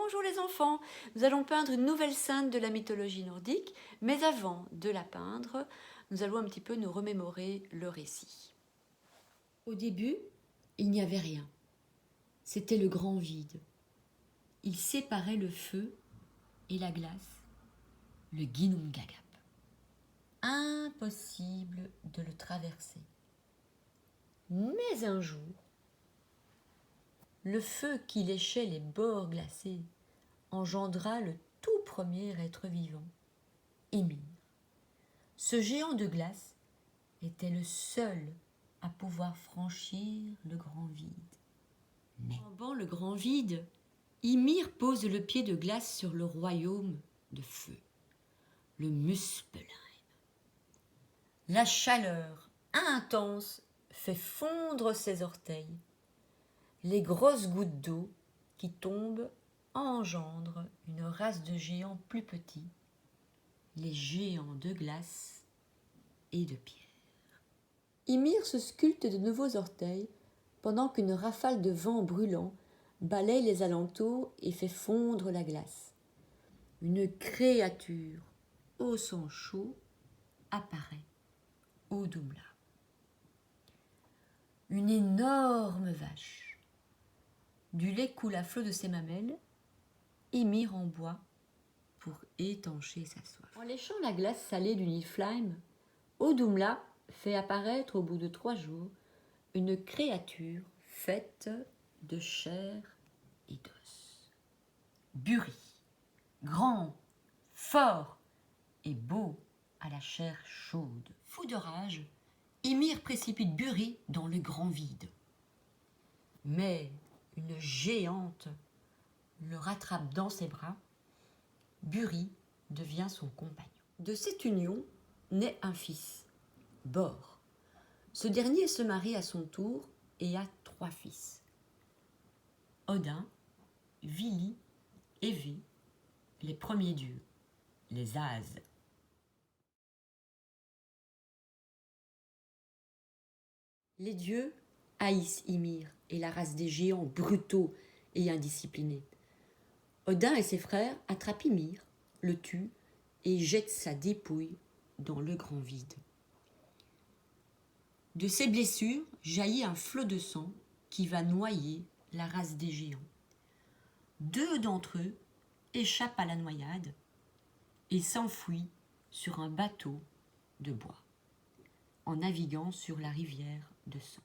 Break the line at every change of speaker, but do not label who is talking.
Bonjour les enfants, nous allons peindre une nouvelle sainte de la mythologie nordique, mais avant de la peindre, nous allons un petit peu nous remémorer le récit.
Au début, il n'y avait rien. C'était le grand vide. Il séparait le feu et la glace, le Ginnungagap. Impossible de le traverser. Mais un jour, le feu qui léchait les bords glacés engendra le tout premier être vivant, Ymir. Ce géant de glace était le seul à pouvoir franchir le grand vide. Mais en bas le grand vide, Ymir pose le pied de glace sur le royaume de feu, le Muspelheim. La chaleur intense fait fondre ses orteils. Les grosses gouttes d'eau qui tombent engendrent une race de géants plus petits, les géants de glace et de pierre. Ymir se sculpte de nouveaux orteils pendant qu'une rafale de vent brûlant balaye les alentours et fait fondre la glace. Une créature au sang chaud apparaît au Doumla. Une énorme vache. Du lait coule à flot de ses mamelles. Ymir en boit pour étancher sa soif. En léchant la glace salée du Niflheim, Audumbla fait apparaître au bout de 3 jours une créature faite de chair et d'os. Buri, grand, fort et beau à la chair chaude. Fou de rage, Ymir précipite Buri dans le grand vide. Mais une géante le rattrape dans ses bras. Buri devient son compagnon. De cette union naît un fils, Bor. Ce dernier se marie à son tour et a 3 fils. Odin, Vili et Vé, les premiers dieux, les Ases. Les dieux haïssent Ymir et la race des géants brutaux et indisciplinés. Odin et ses frères attrapent Ymir, le tuent et jettent sa dépouille dans le grand vide. De ses blessures jaillit un flot de sang qui va noyer la race des géants. 2 d'entre eux échappent à la noyade et s'enfuient sur un bateau de bois en naviguant sur la rivière de sang.